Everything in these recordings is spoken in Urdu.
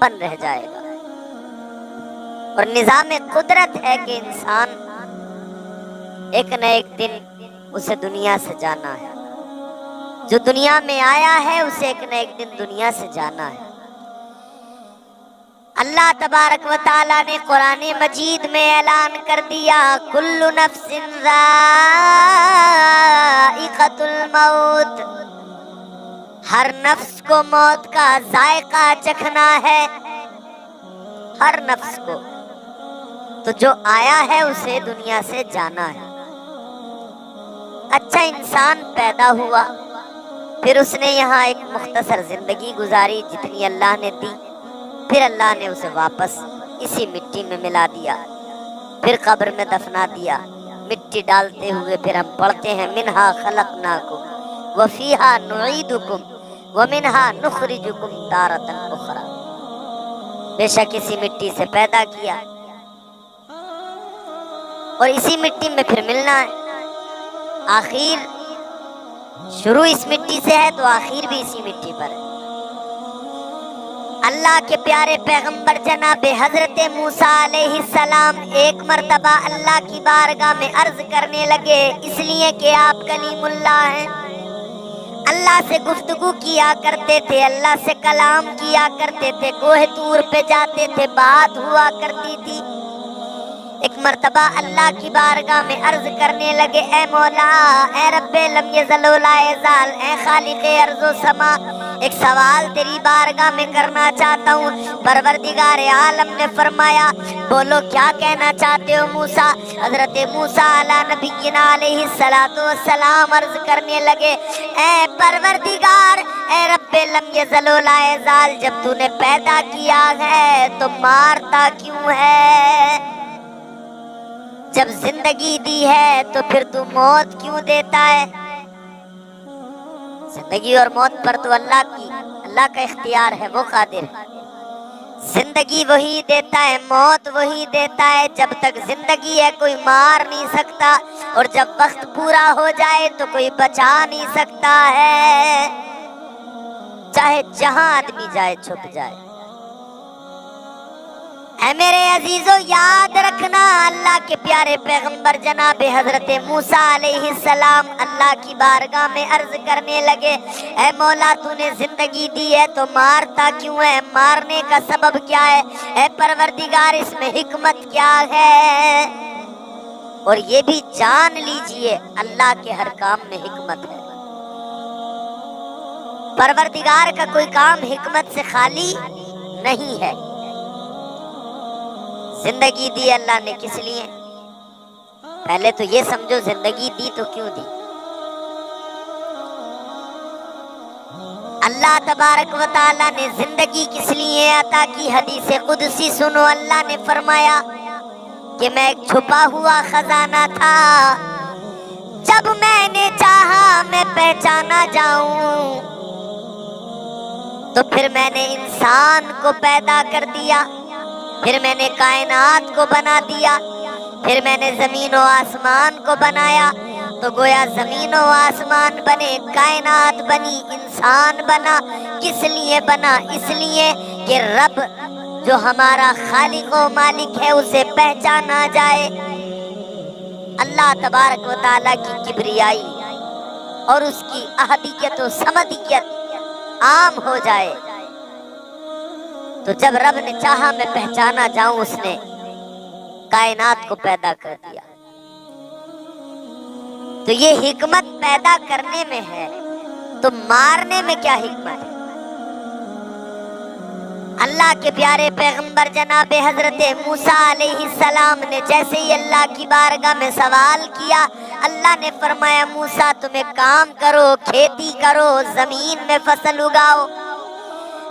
بن رہ جائے گا۔ اور نظام قدرت ہے کہ انسان ایک نہ ایک دن اسے دنیا سے جانا ہے، جو دنیا میں آیا ہے اسے ایک نہ ایک دن دنیا سے جانا ہے۔ اللہ تبارک و تعالیٰ نے قرآن مجید میں اعلان کر دیا کل نفس ذائقۃ الموت، ہر نفس کو موت کا ذائقہ چکھنا ہے، ہر نفس کو۔ تو جو آیا ہے اسے دنیا سے جانا ہے۔ اچھا انسان پیدا ہوا، پھر اس نے یہاں ایک مختصر زندگی گزاری جتنی اللہ نے دی، پھر اللہ نے اسے واپس اسی مٹی میں ملا دیا، پھر قبر میں دفنا دیا۔ مٹی ڈالتے ہوئے پھر ہم پڑھتے ہیں منہا خلقناکم وفیہا نعیدکم ومنہا نخرجکم تارۃ اخری۔ بے شک اسی مٹی سے پیدا کیا اور اسی مٹی میں پھر ملنا ہے۔ آخر شروع اس مٹی سے ہے تو آخر بھی اسی مٹی پر ہے۔ اللہ کے پیارے پیغمبر جناب حضرت موسیٰ علیہ السلام ایک مرتبہ اللہ کی بارگاہ میں عرض کرنے لگے، اس لیے کہ آپ کلیم اللہ ہیں، اللہ سے گفتگو کیا کرتے تھے، اللہ سے کلام کیا کرتے تھے، کوہ طور پہ جاتے تھے، بات ہوا کرتی تھی۔ ایک مرتبہ اللہ کی بارگاہ میں عرض کرنے لگے، اے مولا، اے رب لم یزل ولا یزال، اے خالق ارض و سما، ایک سوال تیری بارگاہ میں کرنا چاہتا ہوں۔ پروردگار عالم نے فرمایا بولو کیا کہنا چاہتے ہو موسیٰ؟ حضرت موسیٰ علیہ نبینا علیہ السلام عرض کرنے لگے، اے پروردگار، اے رب لم یزل ولا یزال، جب تو نے پیدا کیا ہے تو مارتا کیوں ہے؟ جب زندگی دی ہے تو پھر تو موت کیوں دیتا ہے؟ زندگی اور موت پر تو اللہ کا اختیار ہے، وہ قادر ہے۔ زندگی وہی دیتا ہے، موت وہی دیتا ہے۔ جب تک زندگی ہے کوئی مار نہیں سکتا، اور جب وقت پورا ہو جائے تو کوئی بچا نہیں سکتا ہے، چاہے جہاں آدمی جائے چھپ جائے۔ اے میرے عزیزو یاد رکھنا، اللہ کے پیارے پیغمبر جناب حضرت موسیٰ علیہ السلام اللہ کی بارگاہ میں عرض کرنے لگے، اے مولا تو نے زندگی دی ہے تو مارتا کیوں ہے؟ مارنے کا سبب کیا ہے؟ اے پروردگار اس میں حکمت کیا ہے؟ اور یہ بھی جان لیجئے اللہ کے ہر کام میں حکمت ہے۔ پروردگار کا کوئی کام حکمت سے خالی نہیں ہے۔ زندگی دی اللہ نے کس لیے؟ پہلے تو یہ سمجھو زندگی دی تو کیوں دی؟ اللہ تبارک و تعالیٰ نے زندگی کس لیے عطا کی؟ حدیث قدسی سنو، اللہ نے فرمایا کہ میں ایک چھپا ہوا خزانہ تھا، جب میں نے چاہا میں پہچانا جاؤں تو پھر میں نے انسان کو پیدا کر دیا، پھر میں نے کائنات کو بنا دیا، پھر میں نے زمین و آسمان کو بنایا۔ تو گویا زمین و آسمان بنے، کائنات بنی، انسان بنا۔ کس لیے بنا؟ اس لیے کہ رب جو ہمارا خالق و مالک ہے اسے پہچانا جائے، اللہ تبارک و تعالیٰ کی کبریائی اور اس کی احدیت و سمدیت عام ہو جائے۔ تو جب رب نے چاہا میں پہچانا جاؤں، اس نے کائنات کو پیدا کر دیا۔ تو یہ حکمت پیدا کرنے میں ہے، تو مارنے میں کیا حکمت ہے؟ اللہ کے پیارے پیغمبر جناب حضرت موسیٰ علیہ السلام نے جیسے ہی اللہ کی بارگاہ میں سوال کیا، اللہ نے فرمایا موسیٰ تم ایک کام کرو، کھیتی کرو، زمین میں فصل اگاؤ۔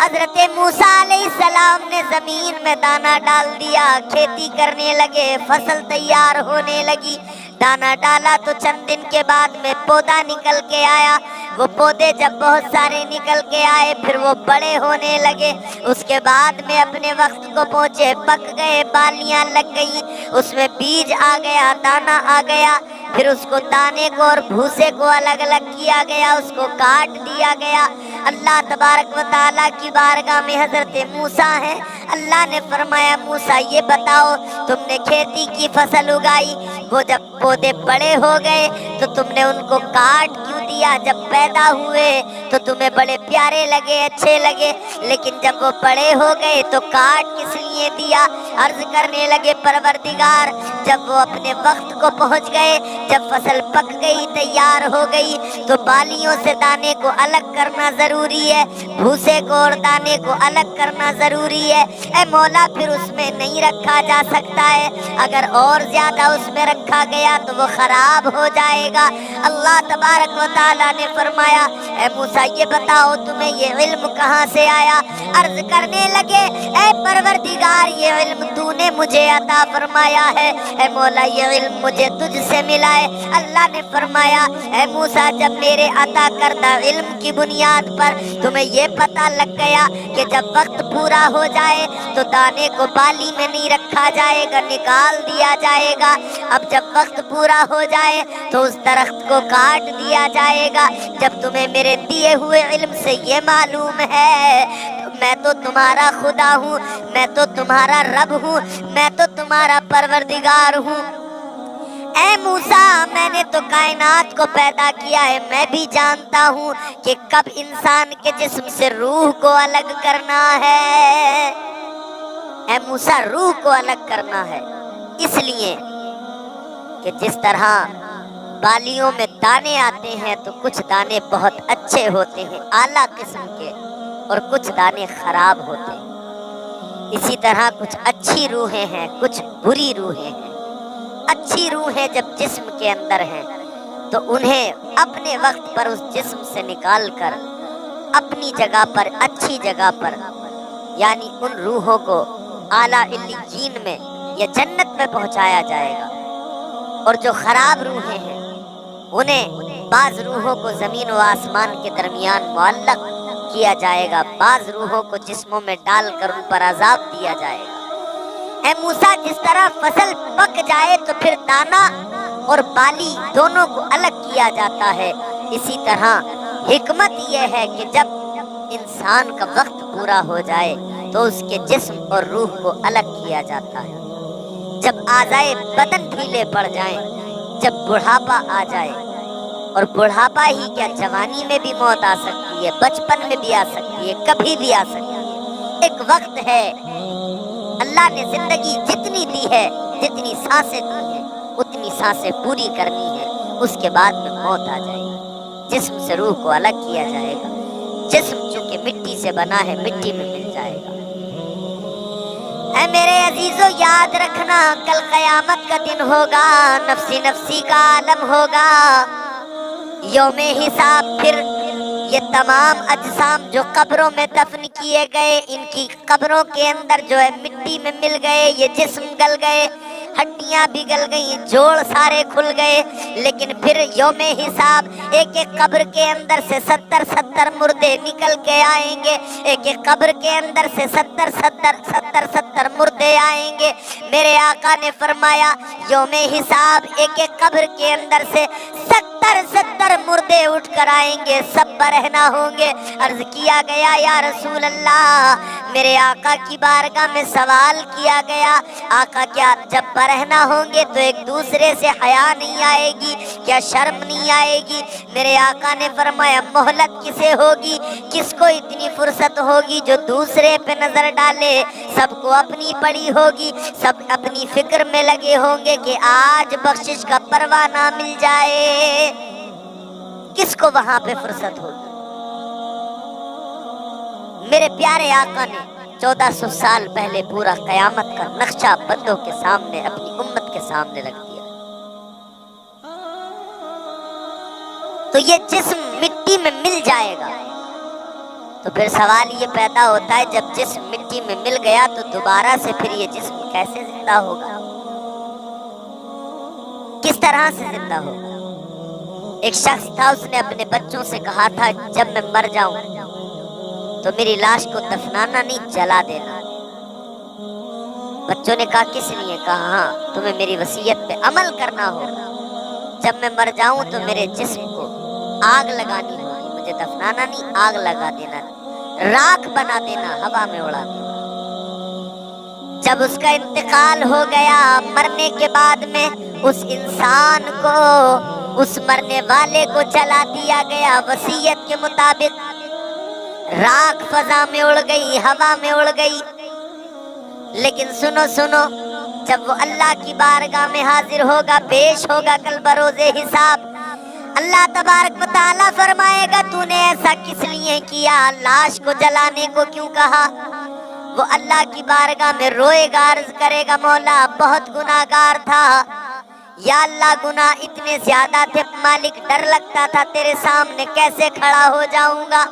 حضرت موسیٰ علیہ السلام نے زمین میں دانہ ڈال دیا، کھیتی کرنے لگے، فصل تیار ہونے لگی۔ دانہ ڈالا تو چند دن کے بعد میں پودا نکل کے آیا۔ وہ پودے جب بہت سارے نکل کے آئے پھر وہ بڑے ہونے لگے، اس کے بعد میں اپنے وقت کو پہنچے، پک گئے، بالیاں لگ گئی، اس میں بیج آ گیا، دانہ آ گیا۔ پھر اس کو دانے کو اور بھوسے کو الگ الگ کیا گیا، اس کو کاٹ دیا گیا۔ اللہ تبارک و تعالیٰ کی بارگاہ میں حضرت موسیٰ ہیں. اللہ نے فرمایا موسیٰ یہ بتاؤ تم نے کھیتی کی فصل اگائی, وہ جب پودے بڑے ہو گئے تو تم نے ان کو کاٹ کیوں دیا؟ جب پیدا ہوئے تو تمہیں بڑے پیارے لگے, اچھے لگے, لیکن جب وہ بڑے ہو گئے تو کاٹ کس لیے دیا؟ عرض کرنے لگے پروردگار جب وہ اپنے وقت کو پہنچ گئے, جب فصل پک گئی, تیار ہو گئی, تو بالیوں سے دانے کو الگ کرنا ضروری ہے, بھوسے کو اور دانے کو الگ کرنا ضروری ہے. اے مولا پھر اس میں نہیں رکھا جا سکتا ہے, اگر اور زیادہ اس میں رکھا گیا تو وہ خراب ہو جائے گا. اللہ تبارک و تعالیٰ نے فرمایا اے موسیٰ یہ بتاؤ تمہیں یہ علم کہاں سے آیا؟ عرض کرنے لگے اے پروردگار یہ علم تو نے مجھے عطا فرمایا ہے, اے مولا یہ علم مجھے تجھ سے ملا ہے. اللہ نے فرمایا اے موسیٰ جب میرے عطا کردہ علم کی بنیاد پر تمہیں یہ پتہ لگ گیا کہ جب وقت پورا ہو جائے تو دانے کو بالی میں نہیں رکھا جائے گا, نکال دیا جائے گا. اب جب وقت پورا ہو جائے تو اس درخت کو کاٹ دیا جائے گا. جب تمہیں میرے دیے ہوئے علم سے یہ معلوم ہے میں تو تمہارا خدا ہوں, میں تو تمہارا رب ہوں, میں تو تمہارا پروردگار ہوں. اے موسیٰ میں نے تو کائنات کو پیدا کیا ہے, میں بھی جانتا ہوں کہ کب انسان کے جسم سے روح کو الگ کرنا ہے. اے موسیٰ روح کو الگ کرنا ہے اس لیے کہ جس طرح بالیوں میں دانے آتے ہیں تو کچھ دانے بہت اچھے ہوتے ہیں اعلیٰ قسم کے اور کچھ دانے خراب ہوتے ہیں, اسی طرح کچھ اچھی روحیں ہیں کچھ بری روحیں ہیں. اچھی روحیں جب جسم کے اندر ہیں تو انہیں اپنے وقت پر اس جسم سے نکال کر اپنی جگہ پر, اچھی جگہ پر, یعنی ان روحوں کو اعلیٰ علیین میں یا جنت میں پہنچایا جائے گا. اور جو خراب روحیں ہیں انہیں بعض روحوں کو زمین و آسمان کے درمیان معلق کیا جائے گا, بعض روحوں کو جسموں میں ڈال کر ان پر عذاب دیا جائے گا. اے موسیٰ جس طرح فصل پک جائے تو پھر دانا اور بالی دونوں کو الگ کیا جاتا ہے, اسی طرح حکمت یہ ہے کہ جب انسان کا وقت پورا ہو جائے تو اس کے جسم اور روح کو الگ کیا جاتا ہے. جب اعضائے بدن ڈھیلے پڑ جائیں, جب بڑھاپا آ جائے, اور بڑھاپا ہی کیا جوانی میں بھی موت آ سکتی ہے, بچپن میں بھی آ سکتی ہے, کبھی بھی آ سکتی ہے. ایک وقت ہے اللہ نے زندگی جتنی دی ہے, جتنی سانسیں دی ہیں اتنی سانسیں پوری کرنی ہے, اس کے بعد میں موت آ جائے گی. جسم سے روح کو الگ کیا جائے گا. جسم چونکہ مٹی سے بنا ہے مٹی میں مل جائے گا. اے میرے عزیزو یاد رکھنا کل قیامت کا دن ہوگا, نفسی نفسی کا عالم ہوگا, یوم حساب. پھر یہ تمام اجسام جو قبروں میں دفن کیے گئے ان کی قبروں کے اندر جو ہے مٹی میں مل گئے, یہ جسم گل گئے, ہڈیاں بھی گل گئی, جوڑ سارے کھل گئے, لیکن پھر یوم حساب ایک ایک قبر کے اندر سے 70 مردے نکل کے آئیں گے. ایک ایک قبر کے اندر سے 70 مردے آئیں گے. میرے آقا نے فرمایا یوم حساب ایک ایک قبر کے اندر سے 70 مردے اٹھ کر آئیں گے, سب برہنہ ہوں گے. عرض کیا گیا یا رسول اللہ, میرے آقا کی بارگاہ میں سوال کیا گیا آقا کیا جب برہنہ ہوں گے تو ایک دوسرے سے حیا نہیں آئے گی, کیا شرم نہیں آئے گی؟ میرے آقا نے فرمایا مہلت کسے ہوگی, کس کو اتنی فرصت ہوگی جو دوسرے پہ نظر ڈالے؟ سب کو اپنی پڑی ہوگی, سب اپنی فکر میں لگے ہوں گے کہ آج بخشش کا پروانہ مل جائے. کس کو وہاں پہ فرصت ہوگی؟ میرے پیارے آقا نے 1400 سال پہلے پورا قیامت کا نقشہ بندوں کے سامنے, اپنی امت کے سامنے رکھ دیا. تو یہ جسم مٹی میں مل جائے گا. تو پھر سوال یہ پیدا ہوتا ہے جب جسم مٹی میں مل گیا تو دوبارہ سے پھر یہ جسم کیسے زندہ ہوگا, کس طرح سے زندہ ہوگا؟ ایک شخص تھا, اس نے اپنے بچوں سے کہا تھا جب میں مر جاؤں تو میری لاش کو دفنانا نہیں, جلا دینا. بچوں نے کہا کس لیے؟ کہا ہاں تمہیں میری وصیت پہ عمل کرنا ہوگا. جب میں مر جاؤں تو میرے جسم کو آگ لگانی ہوگی, مجھے دفنانا نہیں، آگ لگا دینا، راکھ بنا دینا، ہوا میں اڑا دینا۔ جب اس کا انتقال ہو گیا، مرنے کے بعد میں اس انسان کو، اس مرنے والے کو جلا دیا گیا وصیت کے مطابق۔ راکھ فضا میں اڑ گئی، ہوا میں اڑ گئی۔ لیکن سنو سنو، جب وہ اللہ کی بارگاہ میں حاضر ہوگا، پیش ہوگا کل بروز حساب، اللہ تبارک و تعالیٰ فرمائے گا تو نے ایسا کس لیے کیا، لاش کو جلانے کو کیوں کہا؟ وہ اللہ کی بارگاہ میں روئے گا، عرض کرے گا مولا بہت گناہگار تھا، یا اللہ گناہ اتنے زیادہ تھے مالک، ڈر لگتا تھا تیرے سامنے کیسے کھڑا ہو جاؤں گا،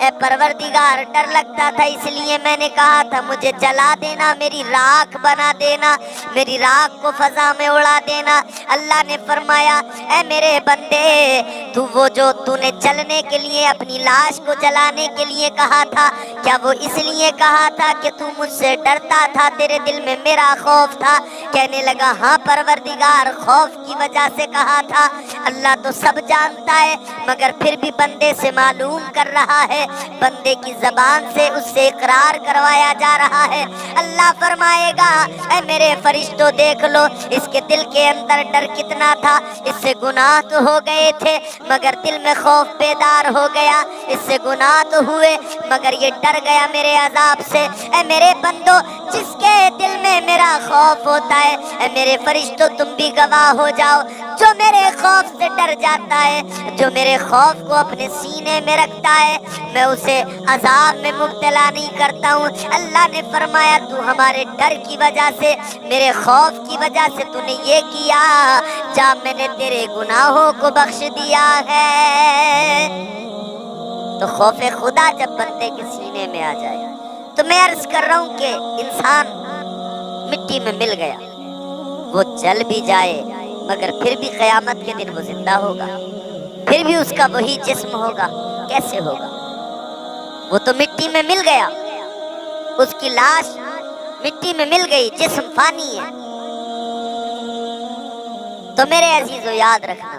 اے پروردگار ڈر لگتا تھا اس لیے میں نے کہا تھا مجھے جلا دینا، میری راکھ بنا دینا، میری راکھ کو فضا میں اڑا دینا۔ اللہ نے فرمایا اے میرے بندے، تو وہ جو تو نے جلنے کے لیے اپنی لاش کو جلانے کے لیے کہا تھا، کیا وہ اس لیے کہا تھا کہ تو مجھ سے ڈرتا تھا، تیرے دل میں میرا خوف تھا؟ کہنے لگا ہاں پروردگار، خوف کی وجہ سے کہا تھا۔ اللہ تو سب جانتا ہے، مگر پھر بھی بندے سے معلوم کر رہا ہے، بندے کی زبان سے اس سے اقرار کروایا جا رہا ہے۔ اللہ فرمائے گا اے میرے فرشتوں دیکھ لو اس کے دل کے اندر ڈر کتنا تھا، اس سے گناہ تو ہو گئے تھے مگر دل میں خوف بیدار ہو گیا، اس سے گناہ تو ہوئے مگر یہ ڈر گیا میرے عذاب سے۔ اے میرے بندو، جس کے دل میں میرا خوف ہوتا ہے، اے میرے فرشتوں تم بھی گواہ ہو جاؤ، جو میرے خوف سے ڈر جاتا ہے، جو میرے خوف کو اپنے سینے میں رکھتا ہے، میں اسے عذاب میں مبتلا نہیں کرتا ہوں۔ اللہ نے فرمایا تو ہمارے ڈر کی وجہ سے، میرے خوف کی وجہ سے تو نے یہ کیا، جا میں نے تیرے گناہوں کو بخش دیا ہے۔ تو خوف خدا جب بندے کے سینے میں آ جائے، تو میں عرض کر رہا ہوں کہ انسان مٹی میں مل گیا، وہ جل بھی جائے مگر پھر بھی قیامت کے دن وہ زندہ ہوگا، پھر بھی اس کا وہی جسم ہوگا۔ کیسے ہوگا؟ وہ تو مٹی میں مل گیا، اس کی لاش مٹی میں مل گئی، جسم فانی ہے۔ تو میرے عزیزو یاد رکھنا،